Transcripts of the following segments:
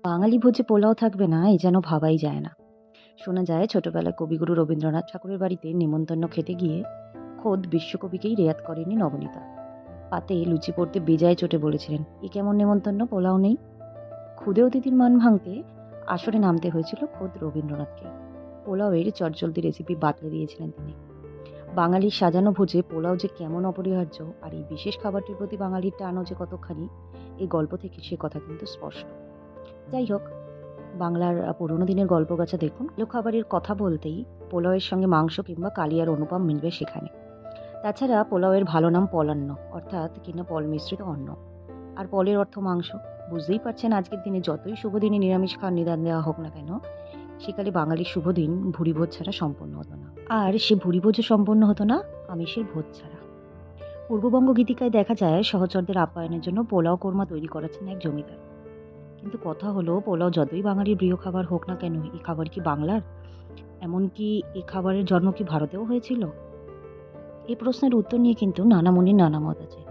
বাঙালি ভোজে পোলাও থাকবে না এ যেন ভাবাই যায় না। শোনা যায় ছোটবেলায় কবিগুরু রবীন্দ্রনাথ ঠাকুরের বাড়িতে নেমন্তন্ন খেতে গিয়ে খোদ বিশ্বকবিকেই রেয়াত করেনি নবনীতা। পাতে লুচি পড়তে বেজায় চটে বলেছিলেন, এ কেমন নেমন্তন্ন, পোলাও নেই। ক্ষুদে অতিথির মান ভাঙতে আসরে নামতে হয়েছিল খোদ রবীন্দ্রনাথকে। পোলাওয়ের চটজলদি রেসিপি বাতলে দিয়েছিলেন তিনি। বাঙালির সাজানো ভোজে পোলাও যে কেমন অপরিহার্য, আর এই বিশেষ খাবারটির প্রতি বাঙালির টানও যে কতখানি, এই গল্প থেকে সে কথা কিন্তু স্পষ্ট। যাই হোক, বাংলার পুরোনো দিনের গল্পগাছা দেখুন। ভালো খাবারের কথা বলতেই পোলাওয়ের সঙ্গে মাংস কিংবা কালিয়ার অনুপম মিলবে সেখানে। তাছাড়া পোলাওয়ের ভালো নাম পলান্ন, অর্থাৎ কিনা পল মিশ্রিত অন্ন। আর পলের অর্থ মাংস। বুঝতেই পারছেন, আজকের দিনে যতই শুভ দিনে নিরামিষ খাওয়ার নিদান দেওয়া হোক না কেন, সেকালে বাঙালির শুভ দিন ভুরিভোজ ছাড়া সম্পন্ন হতো না। আর সে ভুরিভোজও সম্পন্ন হতো না আমিষের ভোজ ছাড়া। পূর্ববঙ্গ গীতিকায় দেখা যায় সহচরদের আপ্যায়নের জন্য পোলাও কোরমা তৈরি করেছেন এক জমিদার। কিন্তু কথা হলো, পোলাও যতই বাঙালির প্রিয় খাবার হোক না কেন, এই খাবার কি বাংলার? এমনকি এই খাবারের জন্ম কি ভারতেও হয়েছিল? এই প্রশ্নের উত্তর নিয়ে কিন্তু নানা মনের নানা মত আছে।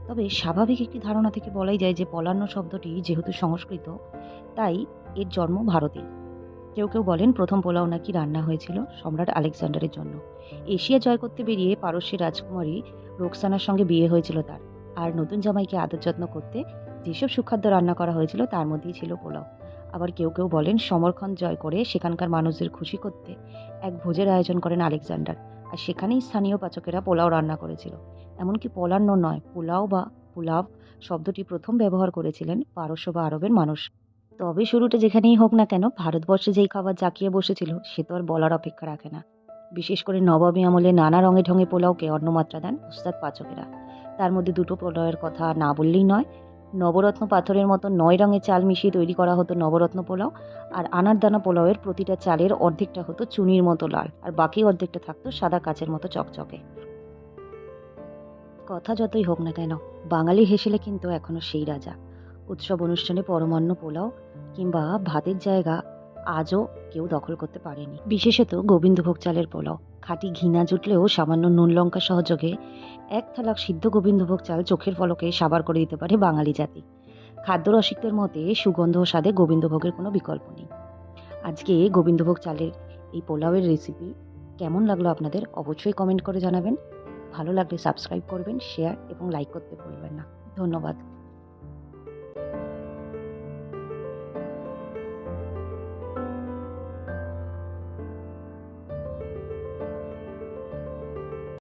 তবে স্বাভাবিক একটি ধারণা থেকে বলাই যায় যে পলান্ন শব্দটি যেহেতু সংস্কৃত, তাই এর জন্ম ভারতেই। কেউ কেউ বলেন প্রথম পোলাও নাকি রান্না হয়েছিল সম্রাট আলেকজান্ডারের জন্য। এশিয়া জয় করতে বেরিয়ে পারস্যের রাজকুমারী রোকসানার সঙ্গে বিয়ে হয়েছিল তার। আর নতুন জামাইকে আদর যত্ন করতে যেসব সুখাদ্য রান্না করা হয়েছিল তার মধ্যেই ছিল পোলাও। আবার কেউ কেউ বলেন সমরখন্দ জয় করে সেখানকার মানুষদের খুশি করতে এক ভোজের আয়োজন করেন আলেকজান্ডার, আর সেখানেই স্থানীয় পাচকেরা পোলাও রান্না করেছিল। এমনকি পোলান্ন নয়, পোলাও বা পুলাভ শব্দটি প্রথম ব্যবহার করেছিলেন পারস্য বা আরবের মানুষ। তবে শুরুটা যেখানেই হোক না কেন, ভারতবর্ষে যেই খাবার জাঁকিয়ে বসেছিল সে তো আর বলার অপেক্ষা রাখে না। বিশেষ করে নবাবী আমলে নানা রঙে ঢঙে পোলাওকে অন্নমাত্রা দেন উস্তাদ পাচকেরা। তার মধ্যে দুটো পোলাওয়ের কথা না বললেই নয়। নবরত্ন পাথরের মতো 9 রঙের চাল মিশিয়ে তৈরি করা হতো নবরত্ন পোলাও। আর আনারদানা পোলাওয়ের প্রতিটা চালের অর্ধেকটা হতো চুনির মতো লাল, আর বাকি অর্ধেকটা থাকতো সাদা কাচের মতো চকচকে। কথা যতই হোক না কেন, বাঙালি হেসেলে কিন্তু এখনো সেই রাজা। উৎসব অনুষ্ঠানে পরমান্ন পোলাও কিংবা ভাতের জায়গা আজও কেউ দখল করতে পারেনি। বিশেষত গোবিন্দভোগ চালের পোলাও। খাঁটি ঘি না জুটলেও সামান্য নুন লঙ্কা সহযোগে এক থালা সিদ্ধ গোবিন্দভোগ চাল চোখের পলকে সাবার করে দিতে পারে বাঙালি জাতি। খাদ্য রসিকদের মতে সুগন্ধ ও স্বাদে গোবিন্দভোগের কোনো বিকল্প নেই। আজকে গোবিন্দভোগ চালের এই পোলাওয়ের রেসিপি কেমন লাগলো আপনাদের অবশ্যই কমেন্ট করে জানাবেন। ভালো লাগলে সাবস্ক্রাইব করবেন, শেয়ার এবং লাইক করতে ভুলবেন না। ধন্যবাদ।